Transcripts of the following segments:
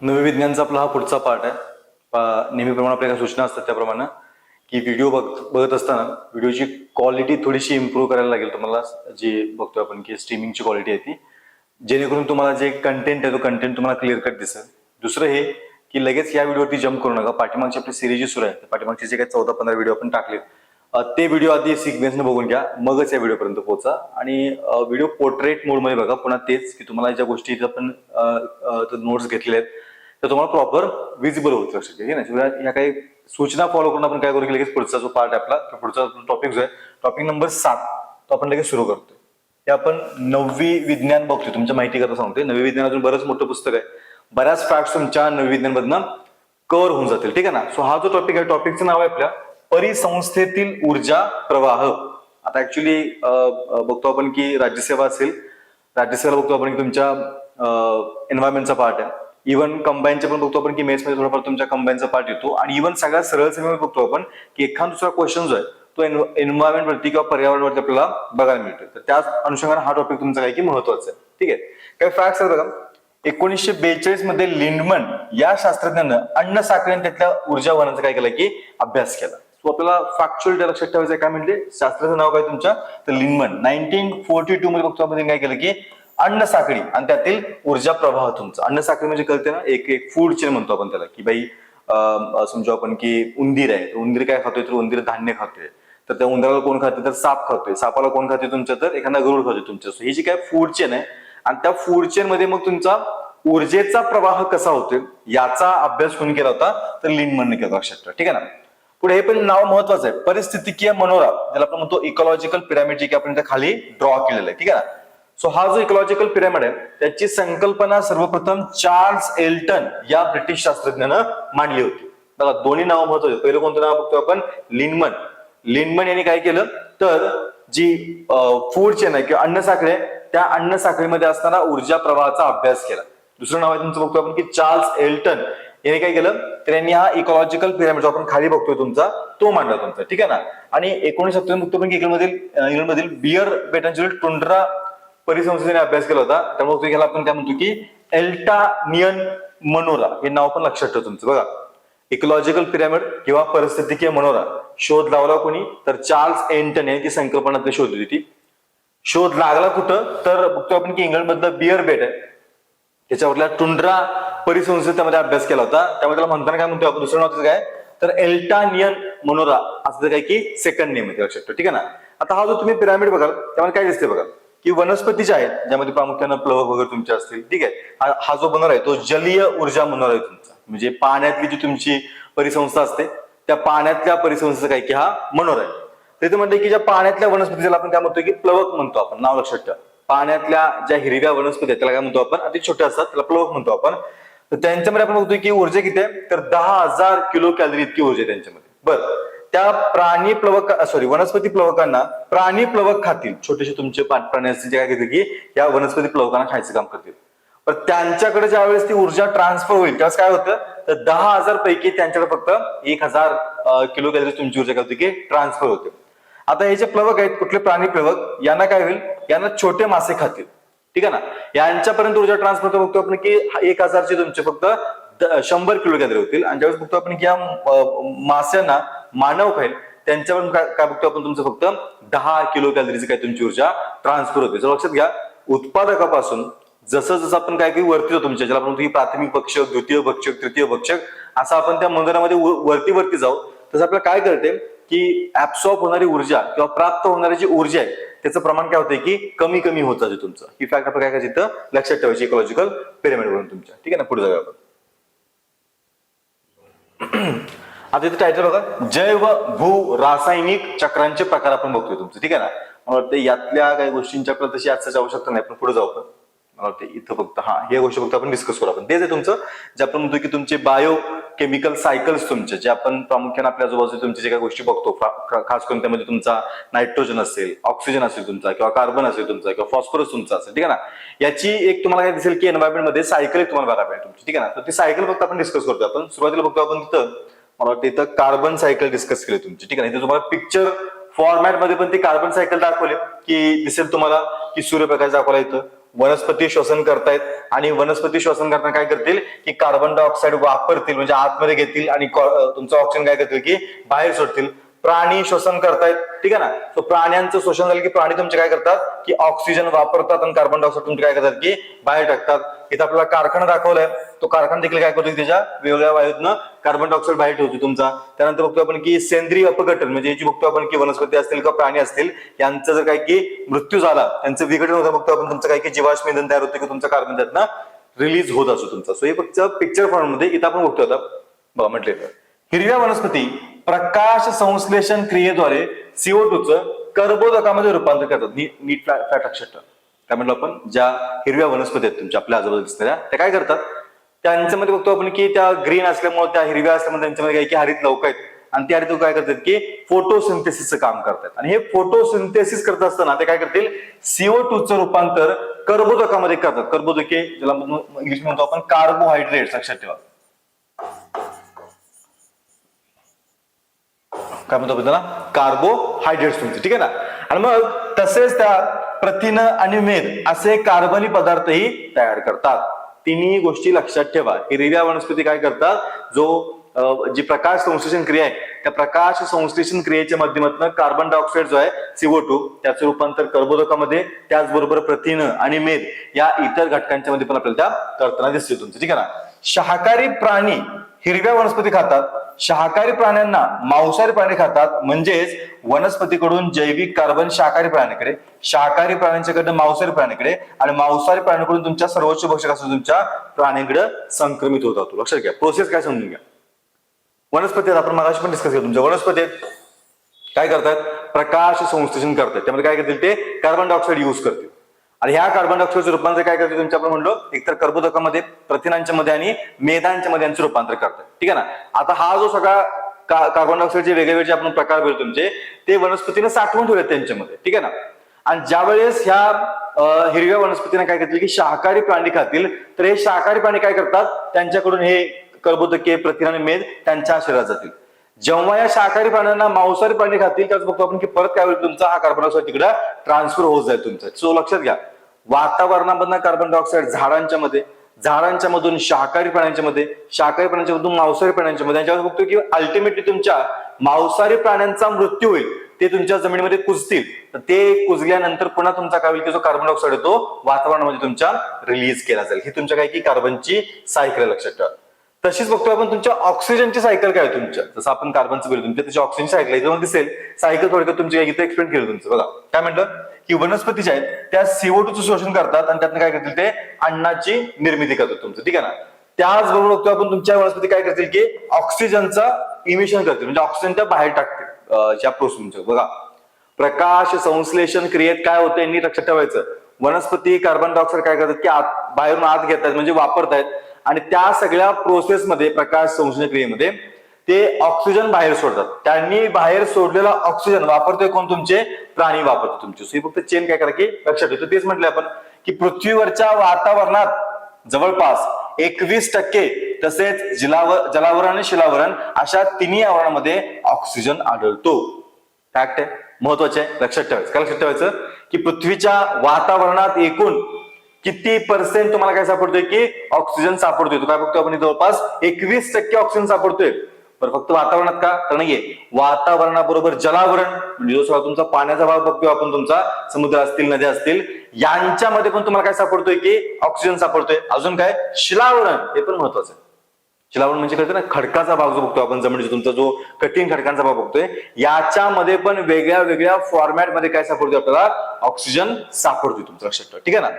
नवी विज्ञानचा आपला हा पुढचा पार्ट आहे. नेहमीप्रमाणे आपल्या काही सूचना असतात त्याप्रमाणे की व्हिडिओ बघत असताना व्हिडिओची क्वालिटी थोडीशी इम्प्रूव्ह करायला लागेल तुम्हाला. जी बघतोय आपण की स्ट्रीमिंगची क्वालिटी आहे ती, जेणेकरून तुम्हाला जे कंटेंट आहे तो कंटेंट तुम्हाला क्लिअर कट दिसेल. दुसरं हे की लगेच या व्हिडिओवरती जम्प करू नका. पाठीमागची आपली सिरीज जी सुरू आहे, पाठीमागचे जे काही 14-15 व्हिडिओ आपण टाकले ते व्हिडिओ आधी सिक्वेन्सने बघून घ्या, मगच या व्हिडिओपर्यंत पोहोचा. आणि व्हिडिओ पोर्ट्रेट मोडमध्ये बघा. पुन्हा तेच की तुम्हाला ज्या गोष्टी आपण नोट्स घेतलेल्या आहेत तर तुम्हाला प्रॉपर विजिबल होत लक्षात घ्या. या काही सूचना फॉलो करून आपण काय करू की लगेच पुढचा जो पार्ट आहे आपला, पुढचा टॉपिक जो आहे टॉपिक नंबर 7 तो आपण लगेच सुरू करतोय. ते आपण 9वी विज्ञान बघतोय. तुमच्या माहिती करता सांगतोय, 9वी विज्ञान अजून बरंच मोठं पुस्तक आहे. बऱ्याच फॅक्ट्स तुमच्या 9वी विज्ञान मधनं कव्हर होऊन जातील. ठीक आहे ना. सो हा जो टॉपिक आहे, टॉपिकचं नाव आहे आपल्या परिसंस्थेतील ऊर्जा प्रवाह. आता ऍक्च्युली बघतो आपण की राज्यसेवा असेल, राज्यसेवेला बघतो आपण की तुमच्या एन्व्हायरमेंटचा पार्ट आहे. इव्हन कंबाईनचे पण बघतो आपण की मेथ्स मध्ये थोडाफार तुमच्या कंबाईनचा पार्ट येतो. आणि इव्हन सगळ्यात सरळ सेवेमध्ये बघतो आपण की एखादा दुसरा क्वेश्चन जो आहे तो एन्व्हायरमेंट वरती किंवा पर्यावरणावरती आपल्याला बघायला मिळतो. तर त्याच अनुषंगाने हा टॉपिक तुमचा काय की महत्वाचा आहे. ठीक आहे. काही फॅक्ट्स आहेत बघा. 1942 मध्ये लिंडमन या शास्त्रज्ञानं अन्न साखळी आणि त्यातल्या ऊर्जा वहनाचा काय केला की अभ्यास केला. तो आपल्याला फॅक्च्युअल लक्षात ठेवायचं काय म्हणजे शास्त्राचं नाव काय तुमच्या, तर लिंडमन. 1942 मध्ये बघतो आपण काय केलं की अन्न साखळी आणि त्यातील ऊर्जा प्रवाह तुमचा. अन्न साखळी म्हणजे कळते ना, एक फूड चेन म्हणतो आपण त्याला. की बाई समजू आपण की उंदीर आहे, उंदीर काय खातोय तर उंदीर धान्य खातोय. तर त्या उंदराला कोण खाते तर साप खातोय, सापाला कोण खाते तुमच्या तर एखादा गरुड खातोय तुमच्या. ही जी काय फूड चेन आहे आणि त्या फूड चेन मध्ये मग तुमचा ऊर्जेचा प्रवाह कसा होतोय याचा अभ्यास कोणी केला होता तर लिंडमनने केला. लक्षात ठेवा. ठीक आहे ना. पुढे हे पण नाव महत्वाचं आहे, परिस्थितिकीय मनोरा, ज्याला आपण म्हणतो इकॉलॉजिकल पिरामिड, जे की आपण त्या खाली ड्रॉ केलेलं आहे. ठीक आहे ना. सो हा जो इकॉलॉजिकल पिरामिड आहे त्याची संकल्पना सर्वप्रथम चार्ल्स एल्टन या ब्रिटिश शास्त्रज्ञानं मांडली होती. बघा दोन्ही नाव महत्वाचे. पहिलं कोणतं नाव बघतो आपण, लिंडमन. लिंडमन यांनी काय केलं तर जी फूड चेन आहे किंवा अन्न साखळी आहे त्या अन्न साखळीमध्ये असणारा ऊर्जा प्रवाहाचा अभ्यास केला. दुसरं नाव आहे तुमचं बघतो आपण की चार्ल्स एल्टन. यांनी काय केलं तर यांनी हा इकॉलॉजिकल पिरामिड जो आपण खाली बघतोय तुमचा तो मांडला तुमचा. ठीक आहे ना. आणि 1970 बघतो आपण की इंग्लंडमधील बियर बेटनची टुंड्रा परिसंस्थेने अभ्यास केला होता. त्यामुळे ह्याला आपण काय म्हणतो की एल्टानियन मनोरा हे नाव पण लक्षात ठेवा तुमचं. बघा इकॉलॉजिकल पिरामिड किंवा परिस्थितिकीय मनोरा शोध लावला कोणी तर चार्ल्स एल्टन यांनी ती संकल्पना शोधली होती. शोध लागला कुठं तर बघतो आपण की इंग्लंड मधलं बियर बेट आहे त्याच्यावरल्या टुंड्रा परिसंस्थेमध्ये अभ्यास केला होता. त्यामुळे त्याला म्हणताना काय म्हणतो आपण, दुसरं नाव काय तर एल्टानियन मनोरा असं काय की सेकंड नेम आहे. लक्षात ठेवा. ठीक आहे ना. आता हा जो तुम्ही पिरामिड बघाल त्यामध्ये काय दिसते बघा की वनस्पती ज्या आहेत ज्यामध्ये प्रामुख्याने प्लवक वगैरे तुमचे असतील. ठीक आहे. हा जो मनोरा आहे तो जलीय ऊर्जा मनोरा आहे तुमचा. म्हणजे पाण्यातली जी तुमची परिसंस्था असते त्या पाण्यातल्या परिसंस्थेचा काय की हा मनोरा आहे. ते म्हणते की ज्या पाण्यातल्या वनस्पती ज्याला आपण काय म्हणतो की प्लवक म्हणतो आपण. नाव लक्षात ठेवा. पाण्यातल्या ज्या हिरव्या वनस्पती आहेत त्याला काय म्हणतो आपण, अति छोट्या असतात त्याला प्लवक म्हणतो आपण. तर त्यांच्यामध्ये आपण बघतोय की ऊर्जा किती आहे तर 10,000 किलो कॅलरी इतकी ऊर्जा आहे त्यांच्यामध्ये. बरं त्या प्राणी प्लवक वनस्पती प्लवकांना प्राणी प्लवक खातील. छोटेसे तुमचे प्राणी असतील जे काय करतील की या वनस्पती प्लवकांना खायचं काम करतील. पण त्यांच्याकडे ज्या वेळेस ती ऊर्जा ट्रान्सफर होईल त्यावेळेस काय होतं तर 10,000 पैकी त्यांच्याकडे फक्त 1,000 किलो कॅलरी तुमची ऊर्जा काय होती की ट्रान्सफर होते. आता हे जे प्लवक आहेत कुठले प्राणी प्लवक यांना काय होईल, यांना छोटे मासे खातील. ठीक आहे ना. यांच्यापर्यंत ऊर्जा ट्रान्सफर बघतो आपण की 1,000 चे तुमचे फक्त 100 किलो कॅलरी होतील. आणि ज्यावेळेस बघतो आपण की या मास्यांना मानव खाईल त्यांच्यावर काय बघतो आपण तुमचं फक्त 10 किलो कॅलरीची काय तुमची ऊर्जा ट्रान्सफर होते. लक्षात घ्या उत्पादकापासून जसं जसं आपण काय काही वरती होतो तुमच्या, ज्याला आपण म्हणतो की प्राथमिक भक्षक, द्वितीय भक्षक, तृतीय भक्षक असं आपण त्या मंदिरामध्ये वरती जाऊ तसं आपल्याला काय कळते की ऍब्सॉर्ब होणारी ऊर्जा किंवा प्राप्त होणारी जी ऊर्जा आहे त्याचं प्रमाण काय होतंय की कमी कमी होत जाते तुमचं. ही फॅक्ट आपण काय करायची इथं लक्षात ठेवायची इकॉलॉजिकल पिरामिड वरून तुमच्या. ठीक आहे ना. पुढे जाऊया आपण. आता इथे टायटल बघा, जैव भू रासायनिक चक्रांचे प्रकार आपण बघतोय तुमचं. ठीक आहे ना. मला वाटतं यातल्या काही गोष्टींची आपल्याला तशी आजची आवश्यकता नाही, पण पुढे जाऊ आपण. मला वाटतं इथं फक्त हे गोष्टी फक्त आपण डिस्कस करू आपण. तेच आहे तुमचं जे आपण म्हणतो की तुमचे बायो केमिकल सायकल्स तुमचे जे आपण प्रामुख्याने आपल्या आजूबाजूला तुमचे जे काही गोष्टी बघतो खास करून त्यामध्ये तुमचा नायट्रोजन असेल, ऑक्सिजन असेल तुमचा किंवा कार्बन असेल तुमचा किंवा फॉस्फरस तुमचा असेल. ठीक आहे ना. याची एक तुम्हाला काय दिसेल की एन्व्हायरमेंट मध्ये सायकल एक तुम्हाला बघायला मिळेल तुमची. ठीक आहे ना. तर ती सायकल फक्त आपण डिस्कस करतो. आपण सुरुवातीला बघतो आपण तिथं मला वाटतं इथं कार्बन सायकल डिस्कस केली तुमची. ठीक आहे. इथे तुम्हाला पिक्चर फॉर्मॅट मध्ये पण ती कार्बन सायकल दाखवली की दिसेल तुम्हाला की सूर्यप्रकाश दाखवला इथं, वनस्पती श्वसन करतायत आणि वनस्पती श्वसन करताना काय करतील की कार्बन डायऑक्साईड वापरतील म्हणजे आतमध्ये घेतील आणि तुमचं ऑक्सिजन काय करतील की बाहेर सोडतील. प्राणी श्वसन करतायत, ठीक आहे ना. तो प्राण्यांचं शोषण झालं की प्राणी तुमचे काय करतात की ऑक्सिजन वापरतात आणि कार्बन डायऑक्साईड तुमचे काय करतात की बाहेर टाकतात. इथं आपल्याला कारखाना दाखवलाय, तो कारखाना देखील काय करतो त्याच्या वेगवेगळ्या वायूतनं कार्बन डायऑक्साईड बाहेर ठेवतो तुमचा. त्यानंतर बघतो आपण की सेंद्रिय अपघटन म्हणजे जी बघतो आपण की वनस्पती असतील किंवा प्राणी असतील यांचं जर काय की मृत्यू झाला, त्यांचं विघटन होतं बघतो आपण, तुमचं काय की जीवाश्म इंधन तयार होतं की तुमचा कार्बन त्यातनं रिलीज होत असतो तुमचा. सो हे फक्त पिक्चर फॉर्म मध्ये इथं आपण बघतो. आता बघा म्हटले तर हिरव्या वनस्पती प्रकाश संश्लेषण क्रियेद्वारे CO2 चं कर्बोदकामध्ये रूपांतर करतात. नीट फॅक्ट लक्षात ठेवा. काय म्हणलं आपण, ज्या हिरव्या वनस्पती आहेत तुमच्या आपल्या आजूबाजूला दिसणाऱ्या त्या काय करतात, त्यांच्यामध्ये बघतो आपण की त्या ग्रीन असल्यामुळे त्या हिरव्या असल्यामुळे त्यांच्यामध्ये काही की हरित लवक आहेत आणि त्या हरित काय करतात की फोटोसिंथेसिसचं काम करतात. आणि हे फोटोसिंथेसिस करत असताना ते काय करतील CO2 चं रूपांतर कर्बोदकामध्ये करतात. कर्बोदके ज्याला इंग्लिश म्हणतो आपण कार्बोहायड्रेट्स, लक्षात ठेवा. काय म्हणतो आपण त्याला, कार्बोहायड्रेट्स तुमचे, ठीक आहे ना. आणि मग तसेच त्या प्रथिन आणि मेद असे कार्बनी पदार्थही तयार करतात. तिन्ही गोष्टी लक्षात ठेवा. हिरव्या वनस्पती काय करतात, जी प्रकाश संश्लेषण क्रिया आहे त्या प्रकाश संश्लेषण क्रियेच्या माध्यमातून कार्बन डायऑक्साईड जो आहे CO2 त्याचं रूपांतर कर्बोदकामध्ये, त्याचबरोबर प्रथिन आणि मेद या इतर घटकांच्या मध्ये पण आपल्याला त्या करताना दिसते तुमचं, ठीक आहे ना. शाकाहारी प्राणी हिरव्या वनस्पती खातात, शाकाहारी प्राण्यांना मांसाहारी प्राणी खातात. म्हणजेच वनस्पतीकडून जैविक कार्बन शाकाहारी प्राण्याकडे, शाकाहारी प्राण्यांच्याकडनं मांसाहारी प्राण्याकडे आणि मांसाहारी प्राण्याकडून तुमच्या सर्वोच्च भक्षक असतो तुमच्या प्राण्यांकडे संक्रमित होत जातो. लक्षात घ्या, प्रोसेस काय समजून घ्या. वनस्पती आपण मागाशी पण डिस्कस केलं, तुमच्या वनस्पती काय करतात, प्रकाश संश्लेषण करतात. त्यामध्ये काय करतील ते कार्बन डायऑक्साईड यूज करतील आणि ह्या कार्बन डायऑक्साईडचं रूपांतर काय करते तुमच्या आपण म्हणलो एकतर कर्बोदकामध्ये, प्रथिनांच्या मध्ये आणि मेदांच्या मध्ये यांचं रूपांतर करतात, ठीक आहे ना. आता हा जो सगळा कार्बन डायऑक्साईडचे वेगवेगळे आपण प्रकार भेटतो तुमचे ते वनस्पतीने साठवून ठेवले त्यांच्यामध्ये, ठीक आहे ना. आणि ज्या वेळेस ह्या हिरव्या वनस्पतीने काय करतील की शाकाहारी प्राणी खातील, तर हे शाकाहारी प्राणी काय करतात, त्यांच्याकडून हे कर्बोदके, प्रथिन आणि मेद त्यांच्या शरीरात जातील. जेव्हा या शाकाहारी प्राण्यांना मांसाहारी प्राणी खातील त्याच बघतो आपण की परत काय होईल, तुमचा हा कार्बन डायऑक्साईड तिकडे ट्रान्सफर होत जाईल तुमचा. सो लक्षात घ्या, वातावरणामधला कार्बन डायऑक्साईड झाडांच्या मध्ये, झाडांच्या मधून शाकाहारी प्राण्यांच्या मध्ये, शाकाहारी प्राण्यांच्या मधून मांसाहारी प्राण्यांच्या मध्ये, यांच्यावर बघतो की अल्टिमेटली तुमच्या मांसाहारी प्राण्यांचा मृत्यू होईल, ते तुमच्या जमिनीमध्ये कुजतील. तर ते कुजल्यानंतर पुन्हा तुमचा काय होईल की जो कार्बन डायऑक्साईड आहे तो वातावरणामध्ये तुमच्या रिलीज केला जाईल. ही तुमच्या काय की कार्बनची सायकल लक्षात ठेवा. तशीच बघतो आपण तुमच्या ऑक्सिजनची सायकल काय आहे तुमच्या, जसं आपण कार्बनचं बोलतो तुमच्या त्याची ऑक्सिजन सायकल आहे दिसेल. सायकल थोडक्यात तुमची इथे एक्सप्लेन केलं तुमचं. बघा काय म्हणलं की वनस्पती ज्या आहेत त्या CO2 चं शोषण करतात आणि त्यातनं काय करतील ते अन्नाची निर्मिती करतात तुमचं, ठीक आहे ना. त्याचबरोबर बघतो आपण तुमच्या वनस्पती काय करतील की ऑक्सिजनचा इमिशन करतील म्हणजे ऑक्सिजन त्या बाहेर टाकतील ज्या प्रोसेसच्या. बघा प्रकाश संश्लेषण क्रियेत काय होतं यांनी लक्षात ठेवायचं. वनस्पती कार्बन डायऑक्साईड काय करतात की बाहेरून आत घेतात म्हणजे वापरतायत आणि त्या सगळ्या प्रोसेसमध्ये प्रकाश संश्लेषण क्रियेमध्ये ते ऑक्सिजन बाहेर सोडतात. त्यांनी बाहेर सोडलेला ऑक्सिजन वापरतोय कोण, तुमचे प्राणी वापरतो तुमचे. सो फक्त चेन काय करा की लक्षात ठेवतो. तेच म्हटलं आपण की पृथ्वीवरच्या वातावरणात जवळपास 21% तसेच जलावरण आणि शिलावरण अशा तिन्ही आवरणामध्ये ऑक्सिजन आढळतो. फॅक्ट आहे, महत्वाचे आहे, लक्षात ठेवायचं. काय लक्षात ठेवायचं की पृथ्वीच्या वातावरणात एकूण किती % तुम्हाला काय सापडतोय की ऑक्सिजन सापडतोय. तो काय बघतो आपण जवळपास 21% ऑक्सिजन सापडतोय. बरं फक्त वातावरणात का, तर नाहीये, वातावरणाबरोबर जलावरण म्हणजे जो सगळा तुमचा पाण्याचा भाग बघतोय आपण, तुमचा समुद्र असतील, नद्या असतील, यांच्यामध्ये पण तुम्हाला काय सापडतोय की ऑक्सिजन सापडतोय. अजून काय, शिलावरण, हे पण महत्वाचं आहे. शिलावरण म्हणजे कळतं ना, खडकाचा भाग जो बघतो आपण जमिनीचा, तुमचा जो कठीण खडकांचा भाग बघतोय, याच्यामध्ये पण वेगळ्या वेगळ्या फॉर्मॅटमध्ये काय सापडतोय आपल्याला, ऑक्सिजन सापडतोय तुमचं, लक्षात ठेवा, ठीक आहे ना.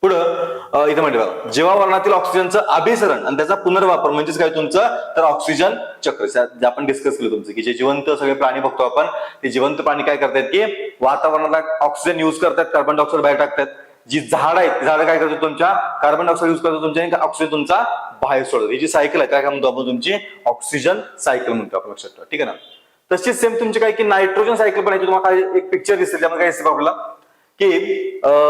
पुढं इथे म्हणते बघा, जीवावरणातील ऑक्सिजनचं अभिसरण आणि त्याचा पुनर्वापर म्हणजेच काय तुमचं, तर ऑक्सिजन चक्र जे आपण डिस्कस केलं तुमचं की जे जिवंत सगळे प्राणी बघतो आपण, ते जिवंत प्राणी काय करतात की वातावरणाला ऑक्सिजन युज करतात, कार्बन डायऑक्साईड बाहेर टाकतात. जी झाड आहेत, झाडं काय करतात, तुमच्या कार्बन डायऑक्साईड युज करतात तुमच्या, ऑक्सिजन तुमचा बाहेर सोडतात. ही जी सायकल आहे काय म्हणतो आपण, तुमची ऑक्सिजन सायकल म्हणतो आपण, लक्षात ठेवा, ठीक आहे ना. तशीच सेम तुमची काय की नायट्रोजन सायकल पण आहे. तुम्हाला एक पिक्चर दिसेल त्यामध्ये काय दिसतं आपल्याला की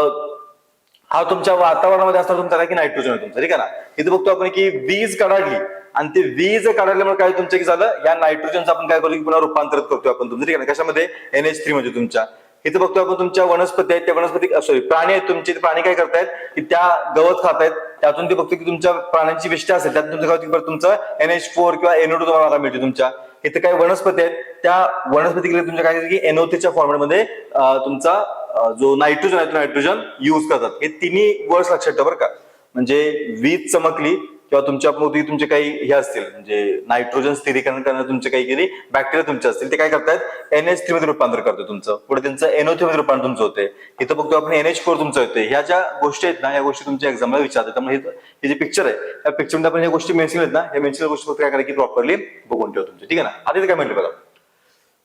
हा तुमच्या वातावरणामध्ये असणार तुमचा काय की नायट्रोजन आहे तुमचा, ठीक आहे ना. इथे बघतो आपण की वीज काढली आणि ते वीज काढल्यामुळे काय तुमचं की झालं, या नायट्रोजनचं आपण काय करतो की पुन्हा रूपांतरित करतोय आपण तुमचं, ठीक आहे ना. कशामध्ये, NH3 मध्ये तुमच्या. इथं बघतो आपण तुमच्या वनस्पती आहेत, त्या वनस्पती सॉरी प्राणी आहेत तुमचे, प्राणी काय करतायत की त्या गवत खातायत, त्यातून ते बघतो की तुमच्या प्राण्यांची विष्ठा असेल त्यातून तुमचं NH4 किंवा NO2 तुम्हाला मिळते तुमच्या. इथे काही वनस्पती आहेत, त्या वनस्पती तुमच्या काय की NO3च्या फॉर्मॅटमध्ये तुमचा जो नायट्रोजन आहे तो नायट्रोजन युज करतात. हे तिन्ही वर्ड्स लक्षात ठेवा बरं का. म्हणजे वीज चमकली किंवा तुमच्या भोवती तुमचे काही हे असतील म्हणजे नायट्रोजन स्थिरीकरण करणारे तुमचे काही बॅक्टेरिया तुमचे असतील, ते काय करतात NH3 मध्ये रूपांतर करतात तुमचं, पुढे त्यांचं NO3 मध्ये रूपांतर तुमचं होते. इथं बघतो आपण NH4 तुमचं होते. ह्या ज्या गोष्टी आहेत ना, या गोष्टी तुमच्या एक्झामला विचारतात. त्यामुळे हे जे पिक्चर आहे त्या पिक्चरमध्ये आपण ह्या गोष्टी मेन्शन आहेत ना, या मेन्शन गोष्टी फक्त काय करा की प्रॉपरली बघून ठेवा तुमचे, ठीक आहे ना. आता इथे काय म्हटलं बघा,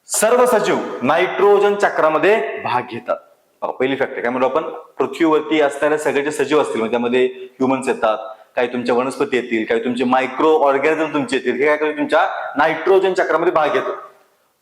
सर्व सजीव नायट्रोजन चक्रामध्ये भाग घेतात. पहिली फॅक्ट काय म्हणतो आपण, पृथ्वीवरती असणाऱ्या सगळे जे सजीव असतील म्हणजे त्यामध्ये ह्युमन्स येतात, काही तुमच्या वनस्पती येतील, काही तुमचे मायक्रो ऑर्गॅनिझम तुमचे येतील, हे काय करतील तुमच्या नायट्रोजन चक्रामध्ये भाग घेतो.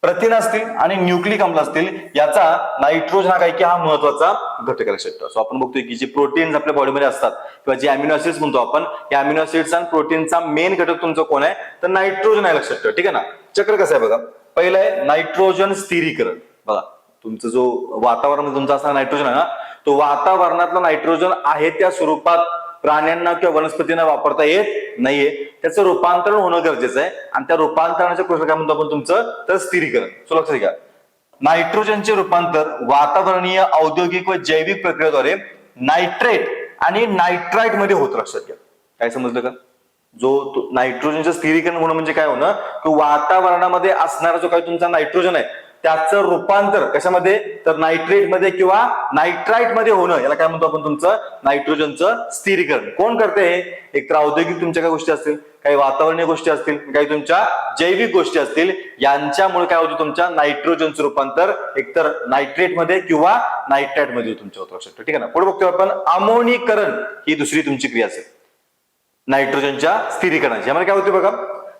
प्रथिन असतील आणि न्यूक्लिक अम्ल असतील, याचा नायट्रोजन हा काय की हा महत्वाचा घटक लक्षात ठेवा. सो आपण बघतोय की जे प्रोटीन्स आपल्या बॉडीमध्ये असतात किंवा जे अमिनो ऍसिड्स म्हणतो आपण, या अमिनो ऍसिड्स आणि प्रोटीनचा मेन घटक तुमचा कोण आहे तर नायट्रोजन आहे, लक्षात ठेवा, ठीक आहे ना. चक्र कसं आहे बघा, पहिलं आहे नायट्रोजन स्थिरीकरण. बघा तुमचं जो वातावरणामध्ये तुमचा असणारा नायट्रोजन आहे ना, तो वातावरणातला नायट्रोजन आहे त्या स्वरूपात प्राण्यांना किंवा वनस्पतींना वापरता येत नाहीये, त्याचं रूपांतरण होणं गरजेचं आहे. आणि त्या रूपांतरणाच्या प्रोसेस काय म्हणतो आपण तुमचं तर स्थिरीकरण. सो लक्षात घ्या, नायट्रोजनचे रूपांतर वातावरणीय औद्योगिक व जैविक प्रक्रियेद्वारे नायट्रेट आणि नायट्राइट मध्ये होत. लक्षात घ्या, काय समजलं का, जो नायट्रोजनचं स्थिरीकरण होणं म्हणजे काय होणं की वातावरणामध्ये असणारा जो काही तुमचा नायट्रोजन आहे त्याचं रूपांतर कशामध्ये तर नायट्रेट मध्ये किंवा नायट्राइट मध्ये होणं, याला काय म्हणतो आपण तुमचं नायट्रोजनचं स्थिरीकरण. कोण करते हे, एक तर औद्योगिक तुमच्या काही गोष्टी असतील, काही वातावरणीय गोष्टी असतील, काही तुमच्या जैविक गोष्टी असतील, यांच्यामुळे काय होतं तुमच्या नायट्रोजनचं रूपांतर एकतर नायट्रेट मध्ये किंवा नायट्राइट मध्ये तुमच्या होतं. लक्षात ठेवा, ठीक आहे ना. पुढे बघतोय आपण अमोनीकरण, ही दुसरी तुमची क्रिया असेल नायट्रोजनच्या स्थिरीकरणाची. यामध्ये काय होते बघा,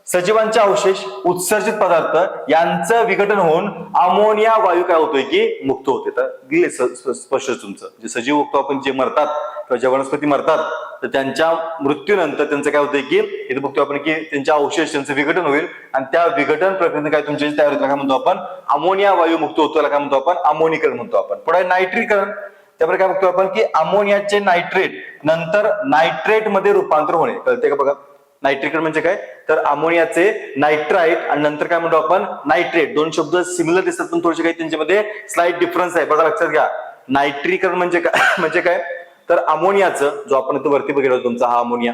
सजीवांचे अवशेष उत्सर्जित पदार्थ यांचं विघटन होऊन अमोनिया वायू काय होतोय की मुक्त होते. तर दिले स्पष्ट तुमचं, जे सजीव बघतो आपण जे मरतात किंवा ज्या वनस्पती मरतात तर त्यांच्या मृत्यूनंतर त्यांचं काय होतंय की इथे बघतो आपण की त्यांच्या अवशेष त्यांचं विघटन होईल आणि त्या विघटन प्रक्रियेने काय तुमचे तयार होतं काय म्हणतो आपण अमोनिया वायू मुक्त होतो, याला काय म्हणतो आपण अमोनीकरण म्हणतो आपण. पुढे नायट्रीकरण, त्यामुळे काय बघतो आपण की अमोनियाचे नायट्रेट नंतर नायट्रेट मध्ये रूपांतर होणे. कळते का बघा, नायट्रीकरण म्हणजे काय तर अमोनियाचे नायट्राइट आणि नंतर काय म्हणतो आपण नायट्रेट. दोन शब्द सिमिलर दिसतात पण थोडेसे काही त्यांच्यामध्ये स्लाइट डिफरन्स आहे. बघा लक्षात घ्या, नायट्रीकरण म्हणजे काय म्हणजे काय तर अमोनियाचं जो आपण इथं वरती बघितलं तुमचा हा अमोनिया,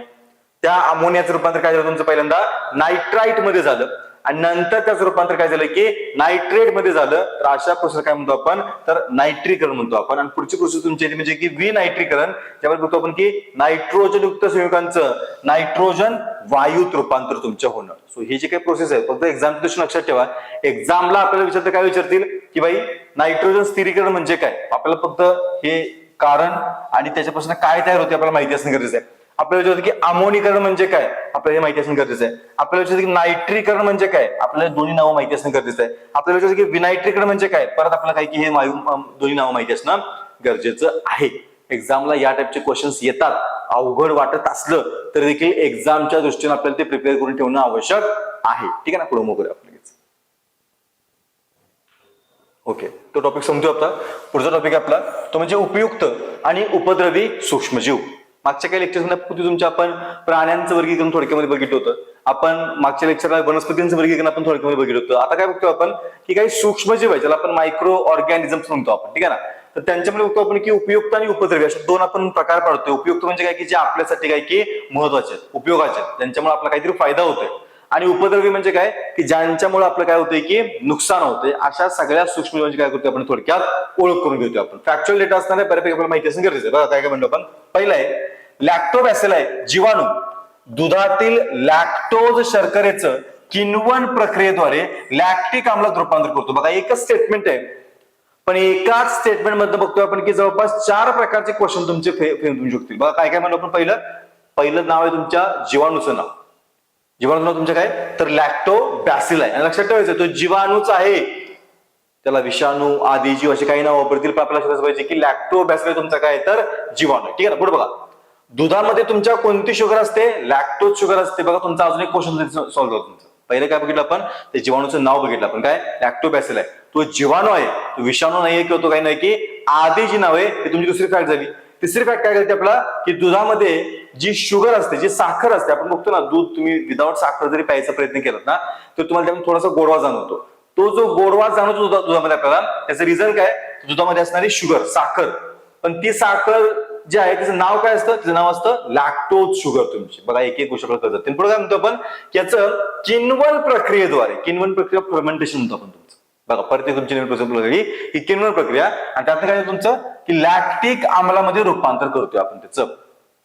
त्या अमोनियाचं रूपांतर काय झालं तुमचं पहिल्यांदा नायट्राइट मध्ये झालं आणि नंतर त्याचं रूपांतर काय झालं की नायट्रेट मध्ये झालं. तर अशा प्रोसेस काय म्हणतो आपण तर नायट्रीकरण म्हणतो आपण. आणि पुढची प्रोसेस तुमची म्हणजे की विनायट्रीकरण, त्यामध्ये बघतो आपण की नायट्रोजन युक्त संयुगांचं नायट्रोजन वायूत रूपांतर तुमच्या होणं. सो ही जी काही प्रोसेस आहे फक्त एक्झाम दृष्टीने लक्षात ठेवा. एक्झामला आपल्याला विचारतं काय विचारतील की बाई नायट्रोजन स्थिरीकरण म्हणजे काय, आपल्याला फक्त हे कारण आणि त्याच्यापासून काय तयार होते आपल्याला माहिती असणं गरजेचं आहे. आपल्याला विचारतं की अमोनीकरण म्हणजे काय, आपल्याला हे माहिती असणं गरजेचं आहे. आपल्याला विचारतं की नायट्रीकरण म्हणजे काय, आपल्याला दोन्ही नावं माहिती असणं गरजेचं आहे. आपल्याला विचारतं की विनायट्रीकरण म्हणजे काय, परत आपल्याला काय की हे वायू दोन्ही नावं माहिती असणं गरजेचं आहे. एक्झामला या टाइपचे क्वेश्चन्स येतात, अवघड वाटत असलं तर देखील एक्झामच्या दृष्टीने आपल्याला ते प्रिपेअर करून ठेवणं आवश्यक आहे, ठीक आहे ना. पुढे मोकळे आपल्याला ओके, तो टॉपिक समजू. आता पुढचा टॉपिक आपला तो म्हणजे उपयुक्त आणि उपद्रवी सूक्ष्मजीव. मागच्या काही लेक्चरमध्ये तुमच्या आपण प्राण्यांचं वर्गीकरण थोडक्यामध्ये बघितलं होतं. आपण मागच्या लेक्चरला वनस्पतींचं वर्गीकरण आपण थोडक्यामध्ये बघितलं होतं. आता काय बघतो आपण की काही सूक्ष्मजीव आहे ज्याला आपण मायक्रो ऑर्गॅनिझम्स म्हणतो आपण, ठीक आहे ना. तर त्यांच्यामध्ये बघतो आपण की उपयुक्त आणि उपद्रवी असे दोन आपण प्रकार पाडतोय. उपयुक्त म्हणजे काय की जे आपल्यासाठी काय की महत्वाचे आहेत, उपयोगाचे आहेत, त्यांच्यामुळे आपला काहीतरी फायदा होतोय. आणि उपद्रवी म्हणजे काय की ज्यांच्यामुळे आपलं काय होतंय की नुकसान होतंय. अशा सगळ्या सूक्ष्मजीवांची काय करतोय आपण थोडक्यात ओळख करून घेतोय आपण. फॅक्च्युअल डेटा असताना बऱ्यापैकी आपल्याला माहिती असणं गरजेचं आहे. बघा काय म्हणतो आपण, पहिला आहे लॅक्टोबॅसिलाई जीवाणू दुधातील लॅक्टोज शर्करेचं किण्वन प्रक्रियेद्वारे लॅक्टिक आम्लात रूपांतर करतो. बघा एकच स्टेटमेंट आहे पण एकाच स्टेटमेंट मध्ये बघतोय आपण की जवळपास 4 प्रकारचे क्वेश्चन तुमचे फेम शकतील. बघा काय काय म्हणतो आपण, पहिलं नाव आहे तुमच्या जीवाणूचं नाव. जीवाणूचं नाव तुमचं काय तर लॅक्टोबॅसिलाई. आणि लक्षात ठेवायचं तो जीवाणूच आहे, त्याला विषाणू आदी जीव असे काही नाव वापरतील पण आपल्याला लक्षात पाहिजे की लॅक्टोबॅसिलाई तुमचा काय तर जीवाणू, ठीक आहे ना. पुढे बघा, दुधामध्ये तुमच्या कोणती शुगर असते लॅक्टोज शुगर असते. बघा तुमचा अजून एक क्वेश्चन सॉल्व्ह होतो तुमचं. पहिलं काय बघितलं आपण ते जीवाणूचं नाव बघितलं आपण काय लॅक्टोबॅसिलाई. तो जीवाणू आहे, तो विषाणू नाहीये किंवा तो काही नाही, की आधी जी नाव आहे ती तुमची दुसरी फॅक्ट झाली. तिसरी फॅक्ट काय करते आपला, की दुधामध्ये जी शुगर असते, जी साखर असते, आपण बघतो ना दूध तुम्ही विदाऊट साखर जरी प्यायचा प्रयत्न केला ना तर तुम्हाला त्यामध्ये थोडासा गोडवा जाणवतो. तो जो गोडवा जाणवतो दुधामध्ये आपल्याला, त्याचं रिझन काय, दुधामध्ये असणारी शुगर, साखर. पण ती साखर जे आहे त्याचं नाव काय असतं, त्याचं नाव असतं लॅक्टोज शुगर. तुमची बघा एक एक गोष्ट आपल्याला कळत. पुढे काय म्हणतो आपण, याचं किण्वन प्रक्रियेद्वारे, किण्वन प्रक्रिया फर्मेंटेशन म्हणतो आपण तुमचं. बघा परत तुमची ही किण्वन प्रक्रिया, आणि त्यात काय तुमचं की लॅक्टिक आम्लामध्ये रूपांतर करतोय आपण त्याचं.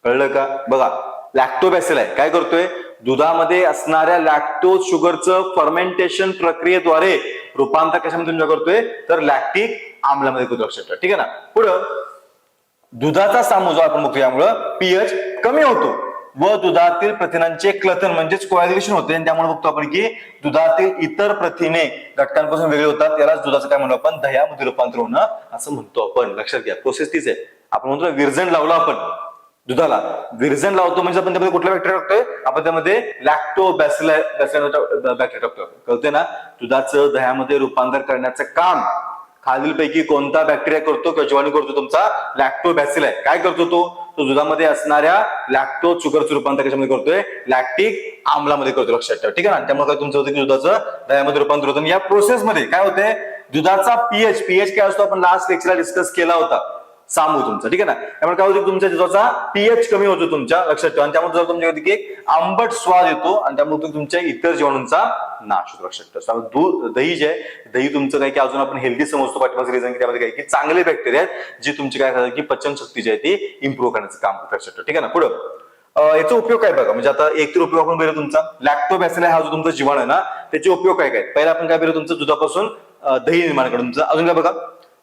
कळलं का? बघा लॅक्टोबॅसिल आहे, काय करतोय, दुधामध्ये असणाऱ्या लॅक्टोज शुगरचं फर्मेंटेशन प्रक्रियेद्वारे रूपांतर कशामध्ये तुमच्या करतोय, तर लॅक्टिक आम्लामध्ये करतो. लक्षात ठेवा. ठीक आहे ना. पुढं दुधाचा सामू जो आपण बघतो यामुळं पीएच कमी होतो व दुधातील प्रथिनांचे क्लथन म्हणजेच कोॲग्युलेशन होते, आणि त्यामुळे बघतो आपण की दुधातील इतर प्रथिने घटकांपासून वेगळे होतात. त्यालाच दुधाचं काय म्हणतो आपण, दह्यामध्ये रूपांतर होणं असं म्हणतो आपण. लक्षात घ्या, प्रोसेस तीच आहे. आपण म्हणतो विरजण लावलं आपण दुधाला, विरजण लावतो म्हणजे आपण त्यामध्ये कुठला बॅक्टेरिया टाकतोय, आपण त्यामध्ये लॅक्टोबॅसिलस बॅक्टेरिया टाकतोय. कळतंय ना. दुधाचं दह्यामध्ये रूपांतर करण्याचं काम खालीलपैकी कोणता बॅक्टेरिया करतो किंवा जीवाणू करतो, तुमचा लॅक्टोबॅसिल आहे. काय करतो तो दुधामध्ये असणाऱ्या लॅक्टोज शुगरचं रूपांतर कशामध्ये करतोय, लॅक्टिक आम्लामध्ये करतो. लक्षात ठेवा. ठीक आहे ना. त्यामुळे काय तुमचं होतं की दुधाचं दह्यामध्ये रूपांतर होतं. या प्रोसेसमध्ये काय होतंय, दुधाचा पीएच काय असतो आपण लास्ट लेक्चरला डिस्कस केला होता, सामू तुमचा. ठीक आहे ना. त्यामुळे काय होतं, तुमच्या दुधाचा पीएच कमी होतो तुमच्या. लक्षात ठेवा. आणि त्यामुळे तुमच्या एक आंबट स्वाद येतो, आणि त्यामुळे तुमच्या इतर जीवाणूंचा नाश होतो. लक्षात ठेवा. दूध दही जे आहे, दही तुमचं काय की अजून आपण हेल्दी समजतो पाठीमागचं रिझन, की त्यामध्ये काय की चांगले बॅक्टेरिया आहेत जे तुमची काय करतात की पचनशक्ती जी आहे ती इम्प्रूव्ह करण्याचं काम करतात. लक्षात ठेवा. ठीक आहे ना. पुढं याचा उपयोग काय बघा, म्हणजे आता एक तर उपयोग आपण बघितला तुमचा लॅक्टोबॅसिल हा जो तुमचा जीवाणू आहे ना, त्याचे उपयोग काय काय. पहिला आपण काय बघितलं, तुमचं दुधापासून दही निर्माण करून तुमचं. अजून काय बघा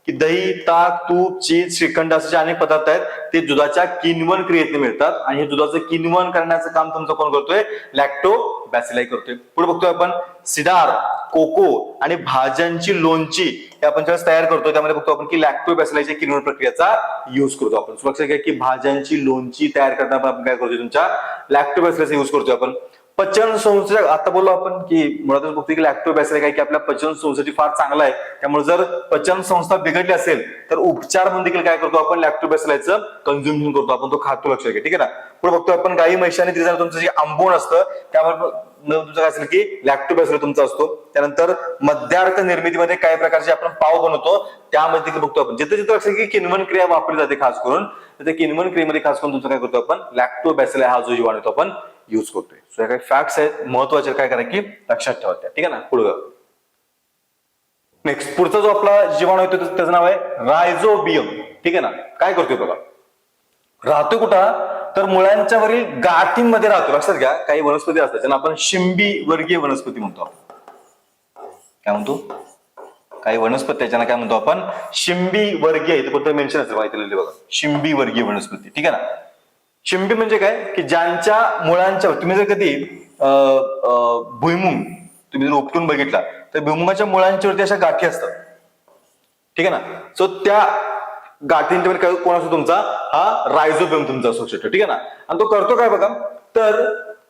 की दही, ताक, तूप, चीज, श्रीखंड असे जे अनेक पदार्थ आहेत ते दुधाच्या किण्वन क्रियेतून मिळतात, आणि हे दुधाचं किण्वन करण्याचं काम तुमचं कोण करतोय, लॅक्टोबॅसिलाई करतोय. पुढे बघतोय आपण सिडार, कोको आणि भाज्यांची लोणची हे आपण ज्यावेळेस तयार करतो त्यामध्ये बघतो आपण की लॅक्टोबॅसिलाईच्या किण्वन प्रक्रियेचा युज करतो आपण. लक्षात घ्या की भाज्यांची लोणची तयार करताना आपण काय करतोय, तुमच्या लॅक्टोबॅसिलाईचा युज करतोय आपण. पचन संस्था, आता बोललो आपण की मुळातच बघतोय की लॅक्टोबॅसिलाई काय की आपल्या पचन संस्थेसाठी फार चांगला आहे. त्यामुळे जर पचन संस्था बिघडली असेल तर उपचार म्हणून देखील काय करतो आपण, लॅक्टोबॅसिलाईचं कन्झ्युम्शन करतो आपण, तो खातो. लक्षात घ्या. ठीक आहे ना. पुढे बघतो आपण गाई म्हैशाने दिलं तुमचं जे आंबोण असतं त्यावर तुमचं काय असेल की लॅक्टोबॅसिल तुमचा असतो. त्यानंतर मध्यार्थ निर्मितीमध्ये काही प्रकारचे आपण पाव बनवतो त्यामध्ये देखील बघतो आपण, जिथे जिथे लक्षात की किण्वन क्रिया वापरली जाते खास करून, तर त्या किण्वन क्रियेमध्ये खास करून तुमचं काय करतो आपण, लॅक्टोबॅसिल हा जो जीवाणू आपण युज करतोय. सो या काही फॅक्ट्स आहेत महत्वाचे, काय करा की लक्षात ठेवा त्या. ठीक आहे ना. पुढे नेक्स्ट पुढचा जो आपला जीवाणू येतो त्याचं नाव आहे रायझोबियम. ठीक आहे ना. काय करतोय बघा, राहतो कुठं, तर मुळांच्या वरील गाठींमध्ये राहतो. लक्षात घ्या, काही वनस्पती असतात ज्यांना आपण शिंबी वर्गीय वनस्पती म्हणतो. आपण काय म्हणतो, काही वनस्पती ज्यांना काय म्हणतो आपण, शिंबी वर्गीय. इथे कुठं मेन्शन असेल माहिती बघा, शिंबी वर्गीय वनस्पती. ठीक आहे ना. शिंबी म्हणजे काय की ज्यांच्या मुळांच्या, तुम्ही जर कधी भुईमुंग तुम्ही जर उपटून बघितला तर भुईमुगाच्या मुळांच्या वरती अशा गाठी असतात. ठीक आहे ना. सो त्या गाठींच्या कोण असतो तुमचा, हा रायझोबियम तुमचा असू शकतो. ठीक आहे ना. आणि तो करतो काय बघा, तर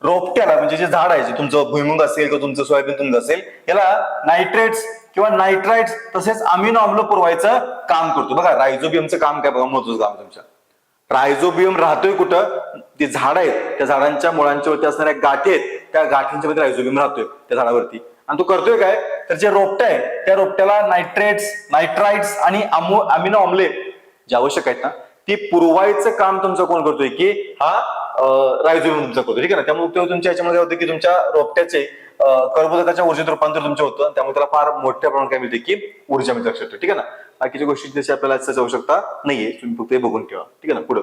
रोपट्याला म्हणजे जे झाड आहे, जे तुमचं भुईमुग असेल किंवा तुमचं सोयाबीन तुमचं असेल, याला नायट्रेट्स किंवा नायट्राइट्स तसेच अमिनो आम्ल पुरवायचं काम करतो. बघा रायझोबियमचं काम काय बघा, महत्वाचं काम तुमच्या. रायझोबियम राहतोय कुठं, ते झाड आहेत त्या झाडांच्या मुळांच्या वरती असणाऱ्या गाठी आहेत, त्या गाठींच्या मध्ये रायझोबियम राहतोय त्या झाडावरती. आणि तो करतोय काय, तर जे रोपटं आहे त्या रोपट्याला नायट्रेट्स, नायट्राइट्स आणि अमिनो आम्ले जे आवश्यक आहेत ना ती पुरवायचं काम तुमचं कोण करतोय, की हा रायझोबियम तुमचा करतो. ठीक आहे ना. त्यामुळे तुमच्या याच्यामध्ये होतं की तुमच्या रोपट्याचे कर्बोदकाच्या ऊर्जेत रूपांतर तुमचं होतं, त्यामुळे त्याला फार मोठ्या प्रमाणात काय मिळते की ऊर्जा मिळते. लक्षात ठेवा. ठीक आहे ना. बाकीच्या गोष्टी जशी आपल्याला आवश्यकता नाहीये, तुम्ही फक्त हे बघून ठेवा. ठीक आहे ना. पुढं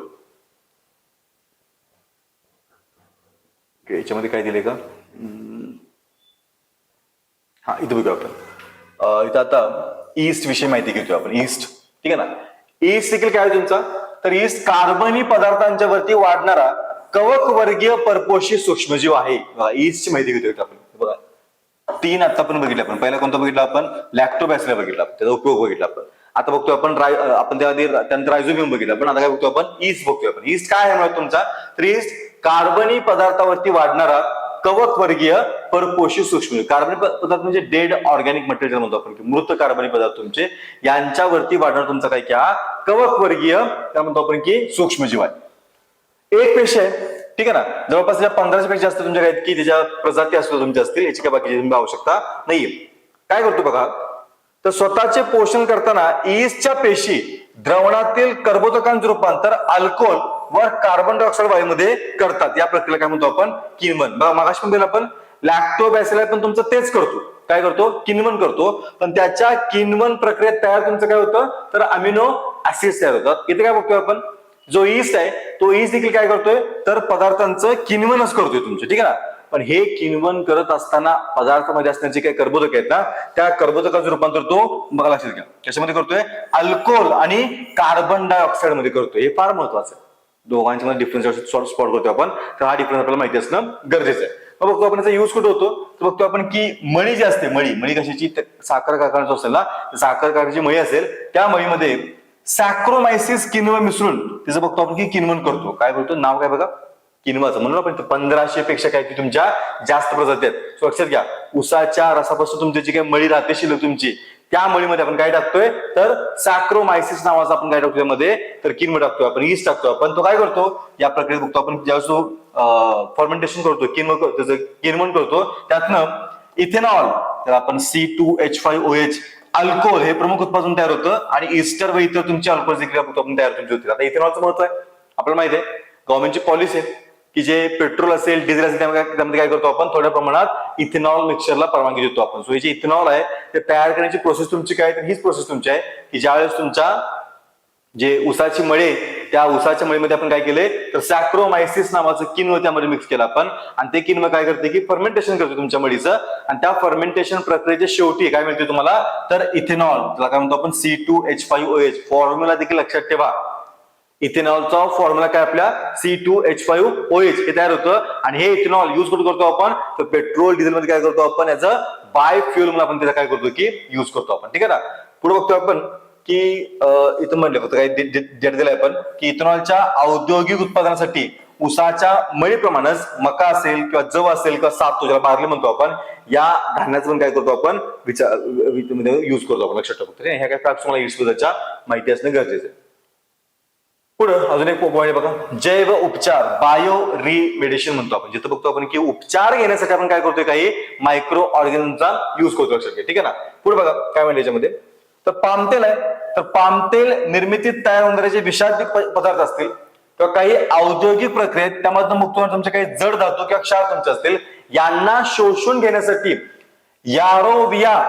याच्यामध्ये काय दिले का, हा इथं बघूया आपण. इथं आता ईस्ट विषयी माहिती घेतोय आपण. ईस्ट. ठीक आहे ना. ईस्ट देखील काय आहे तुमचा, तर ईस्ट कार्बनी पदार्थांच्या वरती वाढणारा कवक वर्गीय परपोषी सूक्ष्मजीव आहे. ईस्टची माहिती घेतोय आपण. बघा तीन आता आपण बघितलं. आपण पहिला कोणता बघितला, आपण लॅक्टोबॅसिला बघितला, त्याचा उपयोग बघितला आपण. आता बघतोय आपण त्यानंतर रायझोबियम बघितलं. पण आता काय बघतोय आपण, ईस्ट बघतोय आपण. ईस्ट काय आहे तुमचा, तर ईस्ट कार्बनी पदार्थावरती वाढणारा कवक वर्गीय परपोषी सूक्ष्मजीव. कार्बनिक पदार्थ म्हणजे डेड ऑर्गॅनिक मटेरियल म्हणतो आपण, की मृत कार्बनिक पदार्थ तुमचे, यांच्यावरती वाढणार तुमचा काय की हा कवक वर्गीय काय म्हणतो आपण की सूक्ष्मजीव आहे. एक पेशी आहे, ठीक आहे ना, जवळपास 1500 पेक्षा जास्त तुमच्या काय की त्याच्या प्रजाती असतो तुमच्या असतील, याची काय बाकीची तुम्ही आवश्यकता नाहीये. काय करतो बघा, तर स्वतःचे पोषण करताना ईस्टच्या पेशी द्रवणातील कर्बोदकांचे रूपांतर अल्कोहोल व कार्बन डायऑक्साईड वायूमध्ये करतात. या प्रक्रियेला काय म्हणतो आपण किण्वन. बघा मागाशी पण आपण लॅक्टोबॅसिलस पण तुमचं तेच करतो, काय करतो किण्वन करतो, पण त्याच्या किण्वन प्रक्रियेत तयार तुमचं काय होतं तर अमिनो ऍसिड तयार होतात. इथे काय बघतोय आपण, जो ईस्ट आहे तो ईस्ट देखील काय करतोय तर पदार्थांचं किण्वनच करतोय तुमचे, ठीक आहे ना. पण हे किण्वन करत असताना पदार्थामध्ये असणारे जे काही कर्बोदक आहेत ना, त्या कर्बोदकाचं रूपांतर तो बघा लक्षात घ्या कशामध्ये करतोय, अल्कोहोल आणि कार्बन डायऑक्साईड मध्ये करतोय. हे फार महत्वाचं आहे, दोघांच्या मध्ये डिफरन्स स्पॉट करतोय आपण, तर हा डिफरन्स आपल्याला माहिती असणं गरजेचं आहे. मग बघतो आपण याचा युज कुठे होतो, तर बघतो आपण की मळी जी असते, मळी कशाची, साखर कारखान्याची असेल ना, साखर कारखान्याची मळी असेल, त्या मळीमध्ये सॅक्रोमायसिस किण्व मिसळून तिचं बघतो आपण की किण्वन करतो. काय बोलतो नाव काय बघा किण्वाचं, म्हणून आपण 1500 पेक्षा काय की तुमच्या जास्त प्रजाती आहेत. लक्षात घ्या, उसाच्या रसापासून तुमची जी काही मळी राहते शिल्लक तुमची, त्या मळीमध्ये आपण काय टाकतोय तर सॅक्रोमायसिस नावाचा आपण काय टाकतो त्यामध्ये तर किण्व टाकतोय आपण, ईस्ट टाकतो आपण. तो काय करतो या प्रक्रियेत बघतो आपण, ज्यावेळेस फर्मेंटेशन करतो त्याचं किण्वन करतो, त्यातनं इथेनॉल तर आपण C2H5OH अल्कोहोल हे प्रमुख उत्पादन तयार होतं, आणि इस्टर व इतर तुमचे अल्कोहोल देखील आपण तयार तुमची होते. आता इथेनॉलचं महत्व आहे आपल्याला माहिती आहे, गव्हर्नमेंटची पॉलिसी आहे की जे पेट्रोल असेल डिझेल असेल त्यामध्ये काय करतो आपण थोड्या प्रमाणात इथेनॉल मिक्सरला परवानगी देतो आपण. सो हे जे इथेनॉल आहे ते तयार करण्याची प्रोसेस तुमची काय, तर हीच प्रोसेस तुमची आहे की ज्यावेळेस तुमच्या जे उसाची मळे, त्या उसाच्या मळीमध्ये आपण काय केलंय तर सॅक्रोमायसिस नावाचं किण्व त्यामध्ये मिक्स केलं आपण, आणि ते किण्व काय करते की फर्मेंटेशन करते तुमच्या मळीचं, आणि त्या फर्मेंटेशन प्रक्रियेच्या शेवटी काय मिळते तुम्हाला तर इथेनॉल, त्याला काय म्हणतो आपण C2H5OH. फॉर्म्युला देखील लक्षात ठेवा, इथेनॉलचा फॉर्म्युला काय आपल्या C2H5OH हे तयार होतं, आणि हे इथेनॉल युज कुठे करतो आपण तर पेट्रोल डिझेल मध्ये काय करतो आपण याचं बाय फ्युल म्हणून आपण त्याचा काय करतो की युज करतो आपण, ठीक आहे ना. पुढे बघतो आपण की इथं म्हणलं होतं काय डेट दिलाय आपण की इथेनॉलच्या औद्योगिक उत्पादनासाठी उसाच्या मळीप्रमाणेच मका असेल किंवा जव असेल किंवा सातू ज्याला बार्ली म्हणतो आपण, या धान्याचं पण काय करतो आपण युज करतो आपण, लक्षात ठेवतो. ह्या काय फॅक्ट्स मला ईस्टच्या माहिती असणं गरजेचं आहे. पुढे अजून एक पॉईंट बघा, जैव उपचार बायो रिमेडिशन म्हणतो आपण, जिथं बघतो आपण की उपचार घेण्यासाठी आपण काय करतोय काही मायक्रो ऑर्गॅनिझमचा युज करतो, लक्षात घ्या, ठीक आहे ना. पुढे बघा काय म्हणलं याच्यामध्ये, तर पामतेल आहे, तर पामतेल निर्मितीत तयार होणारे जे विषारी पदार्थ असतील किंवा काही औद्योगिक प्रक्रियेत त्यामधून मुक्त होणारे तुमचे काही जड धातू किंवा क्षार तुमचे असतील, यांना शोषून घेण्यासाठी यारोविया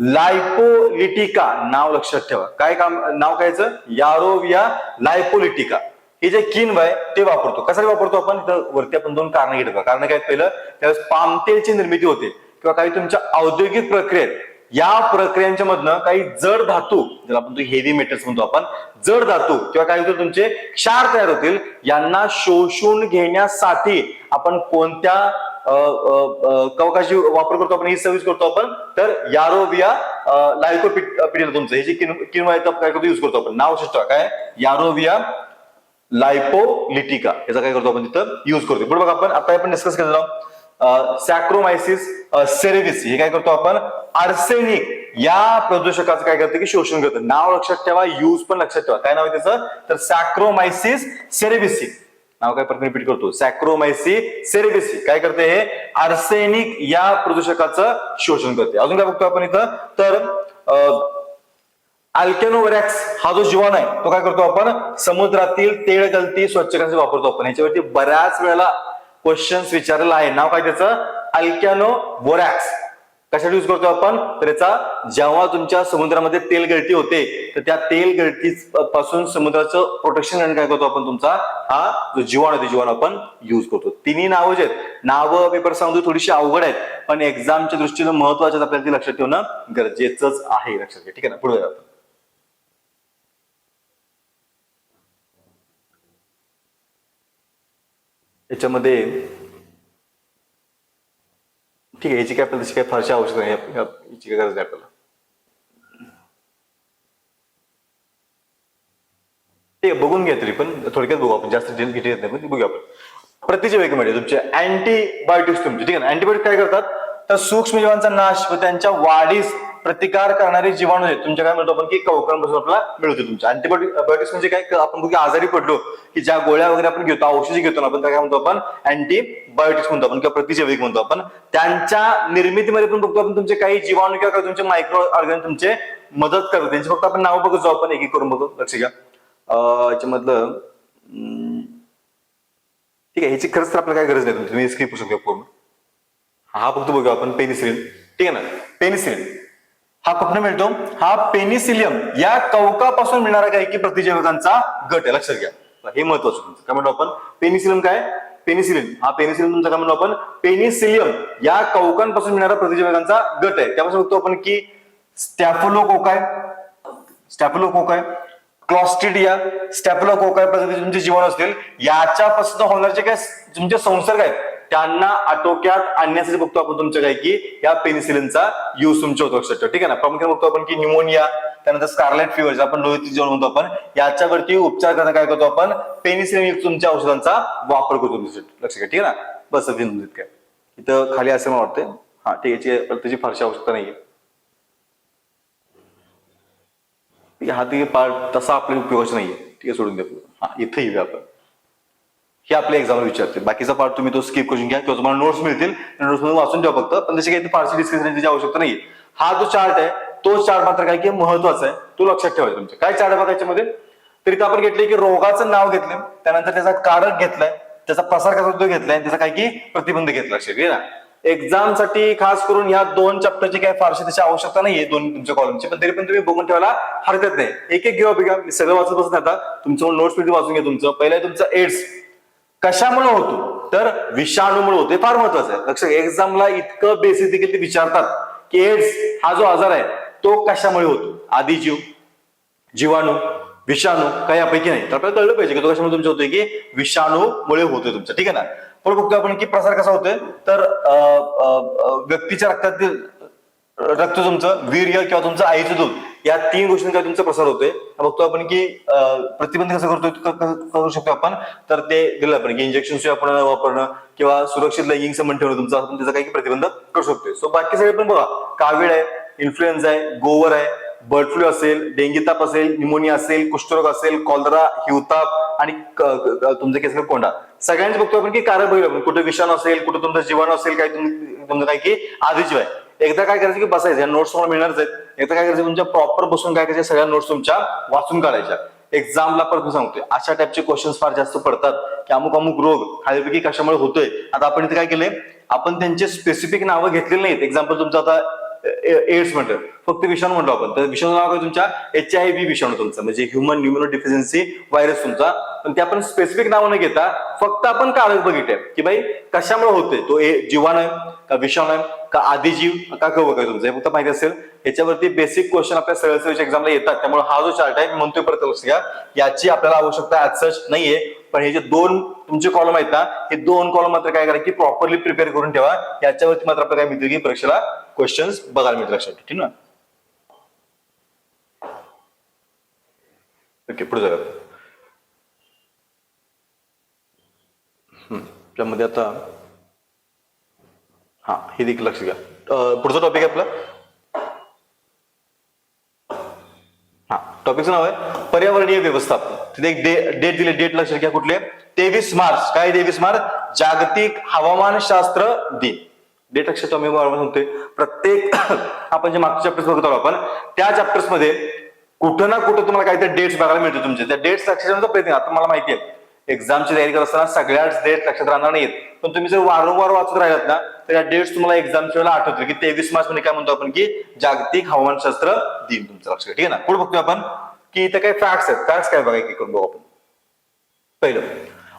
लायपोलिटिका नाव लक्षात ठेवा. काय काम नाव कायचं, यारोविया लायपोलिटिका. हे जे किण्व आहे ते वापरतो. कशासाठी वापरतो आपण, वरती आपण दोन कारण घेतो. कारण काय पहिलं, त्यावेळेस पामतेलची निर्मिती होते किंवा काही तुमच्या औद्योगिक प्रक्रियेत या प्रक्रियांच्या मधनं काही जड धातू, ज्याला आपण हेवी मेटल्स म्हणतो आपण, जड धातू किंवा काही तुमचे क्षार तयार होतील, यांना शोषून घेण्यासाठी आपण कोणत्या कवकाची वापर करतो आपण, ही सर्व्हिस करतो आपण तर यारोविया लायकोपिडियल तुमचं हे जे किण्व आहे काय करतो युज करतो आपण. नाव शिष्ट काय यारोविया लायपोलिटिका, याचा काय करतो आपण तिथं युज करतो. पुढे बघा आपण आता आपण डिस्कस केलं सॅक्रोमायसिस सेरेविस, हे काय करतो आपण आर्सेनिक या प्रदूषकाचं काय करतं की शोषण करतं. नाव लक्षात ठेवा, यूज पण लक्षात ठेवा. काय नाव आहे त्याचं तर सॅक्रोमायसिस सेरेविसी. नाव काय परत रिपीट करतो, सॅक्रोमायसिस सेरेविसी काय करते हे आर्सेनिक या प्रदूषकाचं शोषण करते. अजून काय बघतो आपण इथं तर अल्कॅनोवरॅक्स हा जो जीवाणू आहे तो काय करतो आपण समुद्रातील तेल गळती स्वच्छ करण्यासाठी वापरतो आपण. याच्यावरती बऱ्याच वेळेला क्वेश्चन्स विचारलेला आहे. नाव काय त्याचं अल्कॅनोवरॅक्स. कशासाठी युज करतो आपण तर याचा जेव्हा तुमच्या समुद्रामध्ये तेल गळती होते तर त्या तेल गळती पासून समुद्राचं प्रोटेक्शन करण्यासाठी काय करतो आपण तुमचा हा जो जीवाणू आहे जीवाणू आपण युज करतो. तिन्ही नावं जे आहेत, नावं पेपर सांगतो थोडीशी अवघड आहेत पण एक्झामच्या दृष्टीनं महत्वाच्या आपल्याला ती लक्षात ठेवणं गरजेचंच आहे. लक्षात घ्या, ठीक आहे ना. पुढे जातो याच्यामध्ये, ठीक आहे, याची काय आपल्याला तशी काही फारशी आवश्यकता नाही, याची काय गरज नाही आपल्याला. ठीक आहे, बघून घ्या तरी पण थोडक्यात बघू आपण, जास्त डिटेल येत नाही पण बघूया आपण. प्रतिजैविकमध्ये तुमचे अँटीबायोटिक्स तुमचे, ठीक आहे ना. अँटीबायोटिक काय करतात, तर सूक्ष्मजीवांचा नाश व त्यांच्या वाढीस प्रतिकार करणारे जीवाणू आहेत तुमच्या काय म्हणतो आपण की कवकांपासून आपल्याला मिळवते. तुमच्या अँटीबायोटिक्स म्हणजे काय, आपण बघू आजारी पडलो की ज्या गोळ्या वगैरे आपण घेतो, औषधी घेतो ना आपण, त्या काय म्हणतो आपण अँटीबायोटिक्स म्हणतो आपण, किंवा प्रतिजैविक म्हणतो आपण. त्यांच्या निर्मितीमध्ये पण बघतो आपण तुमचे काही जीवाणू किंवा तुमचे मायक्रो ऑर्गॅनिझम तुमचे मदत करतात. त्यांची फक्त आपण नाव बघत जाऊ, आपण एक एक करून बघू. लक्ष घ्या याच्यामधलं, ठीक आहे, ह्याची खरंच तर आपल्याला काय गरज नाही, तुम्ही स्किप करू शकता पूर्ण. हा फक्त बघूया आपण पेनिसिलिन, ठीक आहे ना. पेनिसिलिन हा कुठून मिळतो, हा पेनिसिलियम या कवकापासून मिळणारा काय की प्रतिजैविकांचा गट आहे. लक्षात घ्या, हे महत्वाचं तुमचं. काय म्हणतो आपण, पेनिसिलियम काय, पेनिसिलिन हा पेनिसिलियम तुमचा काय म्हणतो आपण, पेनिसिलियम या कवकांपासून मिळणारा प्रतिजैविकांचा गट आहे. त्यापासून बघतो आपण की स्टॅफिलोकोकाय, क्लॉस्ट्रिडिया, स्टॅफिलोकोकाय प्रजातीचे तुमचे जीवाणू असतील, याच्यापासून होणारे काय तुमचे संसर्ग आहेत त्यांना आटोक्यात आणण्यासाठी बघतो आपण तुमच्या काय की या पेनिसिलिनचा यूज तुमच्या होतो. लक्षात ठेवा, ठीक आहे ना. प्रामुख्याने बघतो आपण की न्यूमोनिया, त्यानंतर स्कारलेट फिवर, आपण लोहित जीवाणू म्हणतो आपण, याच्यावरती उपचार करताना काय करतो आपण, पेनिसिलिन तुमच्या औषधांचा वापर करतो. लक्षात घ्या, ठीक आहे ना. बस काय इथं खाली असं मला वाटतंय. हा ठीक आहे, त्याची फारशी आवश्यकता नाहीये. हा ते पार्ट तसा आपल्या उपयोगाचा नाहीये, ठीक आहे, सोडून द्या. हा इथे येऊया आपण, हे आपल्या एक्झामला विचारते. बाकीचा पार्ट तुम्ही तो स्किप करून घ्या किंवा तुम्हाला नोट्स मिळतील, नोट्स मध्ये वाचून ठेवा फक्त, पण त्याची काही फारशी डिस्कशन त्याची आवश्यकता नाही. हा जो चार्ट आहे तो चार्ट मात्र काय की महत्वाचा आहे, तो लक्षात ठेवायचा. तुमच्या काय चार्ट बघा याच्यामध्ये, तरी आपण घेतले की रोगाचं नाव घेतलं, त्यानंतर त्याचा कारक घेतलाय, त्याचा प्रसार कसा होतो घेतलाय, त्याचा काय की प्रतिबंध घेतला. लक्षात घ्या ना. एक्झामसाठी खास करून ह्या दोन चॅप्टरची काय फारशी त्याची आवश्यकता नाहीये, दोन तुमच्या कॉलमची, पण तरी पण तुम्ही बघून ठेवायला हरकत नाही. एक एक घेऊ बघा, सगळं वाचत बसत आता तुमचं नोट्स मध्ये वाचून घ्या. तुमचं पहिलं तुमचं एड्स कशामुळे होतो, तर विषाणूमुळे होते. फार महत्वाचं आहे. लक्षात, एक्झामला इतकं बेसिक देखील ते विचारतात की एड्स हा जो आजार आहे तो कशामुळे होतो, आदिजीव, जीवाणू, विषाणू, काही यापैकी नाही. तर आपल्याला कळलं पाहिजे की तो कशामुळे तुमच्या होतोय की विषाणूमुळे होतोय तुमचं, ठीक आहे ना. पण बघतो आपण की प्रसार कसा होतोय, तर व्यक्तीच्या रक्तातील रक्त तुमचं, वीर्य किंवा तुमचं आईचं दूध, या तीन गोष्टींचा तुमचा प्रसार होतोय. बघतो आपण की प्रतिबंध कसं करू शकतो आपण, तर ते दिलं आपण की इंजेक्शन आपण वापरणं किंवा सुरक्षित लैंगिक संबंध ठेवणं तुमचा, आपण त्याचा काही प्रतिबंध करू शकतोय. सो बाकी सगळे पण बघा, कावीळ आहे, इन्फ्लुएन्झा आहे, गोवर आहे, बर्ड फ्लू असेल, डेंगी ताप असेल, न्यूमोनिया असेल, कुष्ठरोग असेल, कॉलरा, हिवताप आणि तुमचं केस कोंडा, सगळ्यांचे बघतो आपण की कारक बघितलं आपण, कुठे विषाणू असेल, कुठे तुमचा जीवाणू असेल, काही तुमचं काय की आदिजीव आहे. एकदा काय करायचं की बसायचं, या नोट्स तुम्हाला मिळणारच आहेत. एकदा काय करायचं, तुमच्या प्रॉपर बसून काय करायचं, सगळ्या नोट्स तुमच्या वाचून काढायच्या. एक्झामला परत मी सांगतोय अशा टाईपचे क्वेश्चन्स फार जास्त पडतात की अमुक अमुक रोग खालीपैकी कशामुळे होतोय. आता आपण इथे काय केलंय, आपण त्यांचे स्पेसिफिक नावं घेतलेली नाहीत. एक्झाम्पल तुमचं आता एड्स म्हणतं, फक्त विषाणू म्हणतो आपण, तर विषाणू नाव काय तुमच्या HIV विषाणू तुमचा, म्हणजे ह्युमन इम्युनोडिफिशियन्सी व्हायरस तुमचा. पण ते आपण स्पेसिफिक नाव न घेता फक्त आपण कारक बघितले की बाई कशामुळे होतोय, तो जीवाणू आहे का, विषाणू आहे का, आदिजीव का, कवक आहे तुमचं, हे फक्त माहिती असेल. ह्याच्यावरती बेसिक क्वेश्चन आपल्या सरळ सरळ एक्झामला येतात. त्यामुळे हा जो चार्ट आहे मी म्हणतोय परत लक्ष घ्या, याची आपल्याला आवश्यकता ऍज सच नाहीये. पण हे जे दोन तुमचे कॉलम आहेत ना, हे दोन कॉलम मात्र काय करा की प्रॉपरली प्रिपेअर करून ठेवा. याच्यावरती मात्र आपल्याला काय मिळतं की परीक्षेला क्वेश्चन्स बघायला मिळतील. लक्षात, ठीक ना. ओके, पुढे जाऊया. त्यामध्ये आता हा हे देखील लक्ष घ्या. पुढचा टॉपिक आहे आपला, हा टॉपिकचं नाव आहे पर्यावरणीय व्यवस्थापन. तिथे एक डेट दिली, डेट लक्षात घ्या कुठले, 23 मार्च. काय 23 मार्च, जागतिक हवामानशास्त्र दिन. डेट लक्षात ठेवा, मी म्हणतोय प्रत्येक आपण जे मागच्या चॅप्टर्स बघतो आपण, त्या चॅप्टर्स मध्ये कुठं ना कुठं तुम्हाला काहीतरी डेट्स बघायला मिळते तुमचे. त्या डेट्स लक्षात ठेवण्याचा प्रयत्न, आता मला माहिती आहे एक्झामची तयारी करत असताना सगळ्याच डेट लक्षात राहणार नाहीत, पण तुम्ही जर वारंवार वाचत राहिलात ना तर या डेट्स तुम्हाला एक्झामच्या वेळेला आठवतील की 23 मार्च म्हणजे काय म्हणतो आपण की जागतिक हवामानशास्त्र दिन तुमचं. लक्षात, ठीक आहे ना. पुढे बघतोय आपण की इथे काही फॅक्ट्स आहेत. फॅक्ट्स काय बघा, एक करून बघू आपण. पहिलं,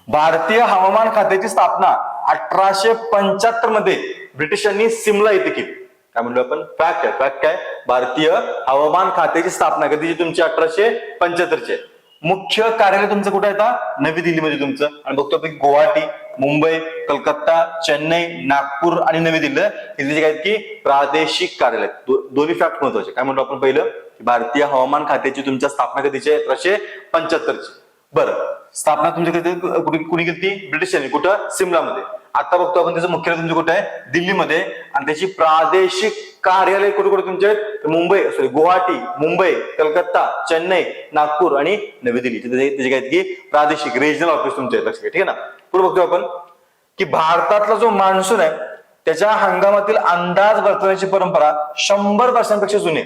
भारतीय हवामान खात्याची स्थापना 1875 मध्ये ब्रिटिशांनी सिमला येथे केली. काय म्हणतो आपण, फॅक्ट आहे. फॅक्ट काय, भारतीय हवामान खात्याची स्थापना कधीची तुमची 1875 ची. मुख्य कार्यालय तुमचं कुठे येतं, नवी दिल्लीमध्ये तुमचं. आणि बघतो आपण गुवाहाटी, मुंबई, कलकत्ता, चेन्नई, नागपूर आणि नवी दिल्ली इथे जे आहेत की प्रादेशिक कार्यालय. दोन्ही फॅक्ट महत्वाचे. काय म्हणतो आपण, पहिलं भारतीय हवामान खात्याची तुमच्या स्थापना कधीची आहे, 1875 ची. बरं, स्थापना तुमच्या कुणी केली? ब्रिटिशांनी. कुठं? सिमलामध्ये. आता बघतो आपण त्याचं मुख्यालय तुमचं कुठं आहे? दिल्लीमध्ये. आणि त्याची प्रादेशिक कार्यालय कुठे कुठे तुमचे आहेत? मुंबई, गुवाहाटी, मुंबई, कलकत्ता, चेन्नई, नागपूर आणि नवी दिल्ली. त्याची काय की प्रादेशिक रिजनल ऑफिस तुमचे लक्षात घ्या. ठीक आहे ना. पुढे बघतो आपण की भारतातला जो मान्सून आहे त्याच्या हंगामातील अंदाज वर्तवण्याची परंपरा 100 वर्षांपेक्षा जुनी.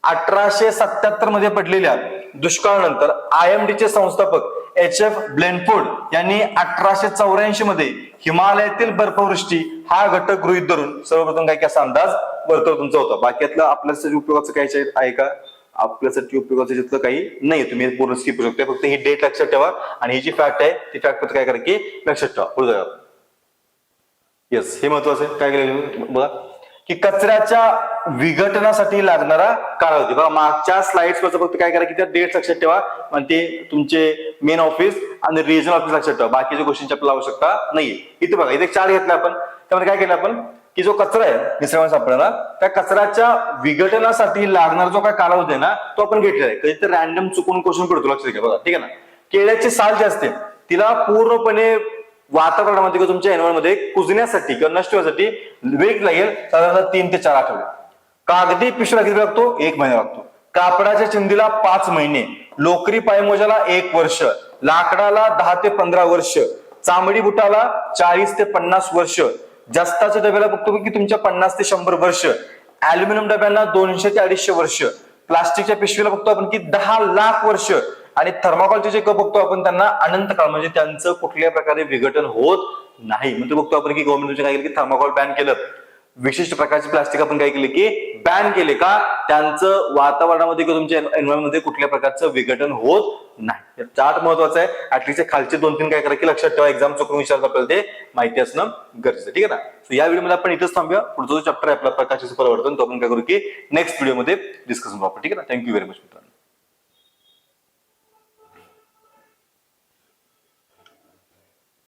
1877 मध्ये पडलेल्या दुष्काळानंतर IMDचे संस्थापक HF ब्लेनफोर्ड यांनी 1884 मध्ये हिमालयातील बर्फवृष्टी हा घटक गृहीत धरून सर्वप्रथम काय असा अंदाज वर्तवला तुमचा होता. बाकीतलं आपल्यासाठी उपयोगाचं काय आहे का? आपल्यासाठी उपयोगाचं जितकं काही नाही, तुम्ही पूर्ण स्किप करू शकता. फक्त ही डेट लक्षात ठेवा आणि ही जी फॅक्ट आहे ती फॅक्ट फक्त काय करा की लक्षात ठेवा. पुढे जाऊया. येस, हे महत्वाचं आहे. काय केलेलं बघा की कचऱ्याच्या विघटनासाठी लागणारा कालावधी. बघा मागच्या स्लाइड्स वर फक्त काय करा की त्या डेट लक्षात ठेवा आणि ते तुमचे मेन ऑफिस आणि रिजनल ऑफिस लक्षात ठेवा. बाकीच्या गोष्टींची आपल्याला आवश्यकता नाहीये. इथे बघा इथे 4 घेतला आपण. त्यामध्ये काय केलं आपण की जो कचरा आहे निसर्गात सापडणारा त्या कचऱ्याच्या विघटनासाठी लागणारा जो काय कालावधी आहे ना तो आपण घेतलेला आहे. कधी तर रॅन्डम चुकून क्वेश्चन पडतो लक्षात घ्या. बघा ठीक आहे ना. केळ्याची साल जी असते तिला पूर्णपणे वातावरणामध्ये किंवा तुमच्या एन्व्हायरमेंटमध्ये कुजण्यासाठी किंवा नष्ट होण्यासाठी वेग लागेल साधारणतः 3 ते 4 आठवडे. कागदी पिशवीला किती लागतो? 1 महिना लागतो. कापडाच्या चिंधीला 5 महिने. लोकरी पायमोजाला 1 वर्ष. लाकडाला 10 ते 15 वर्ष. चामडी बुटाला 40 ते 50 वर्ष. जास्ताच्या डब्याला बघतो की तुमच्या 50 ते 100 वर्ष. अल्युमिनियम डब्यांना 200 ते 250 वर्ष. प्लास्टिकच्या पिशवीला बघतो आपण की 10 लाख वर्ष. आणि थर्माकोलचे जे कप बघतो आपण त्यांना अनंत काळ म्हणजे त्यांचं कुठल्या प्रकारे विघटन होत नाही. म्हणजे बघतो आपण की गव्हर्नमेंटने काय केलं की थर्माकोल बॅन केलं. विशिष्ट प्रकारचे प्लास्टिक आपण काय केले की बॅन केले. का? त्यांचं वातावरणामध्ये किंवा तुमच्या एन्व्हायरमेंटमध्ये कुठल्या प्रकारचं विघटन होत नाही. चार्ट महत्वाचं आहे. ऍटलीस्ट खालचे 2-3 काय करा की लक्षात ठेवा. एक्झाम चुकून विचारत आपल्याला ते माहिती असणं गरजेचं. ठीक आहे ना. या व्हिडिओमध्ये आपण इथंच थांबूया. पुढचा जो चॅप्टर आहे आपला प्रकाशाचं परिवर्तन तो आपण काय करू की नेक्स्ट व्हिडिओमध्ये डिस्कस करू आपण. ठीक आहे ना. थँक्यू व्हेरी मच मित्रांनो.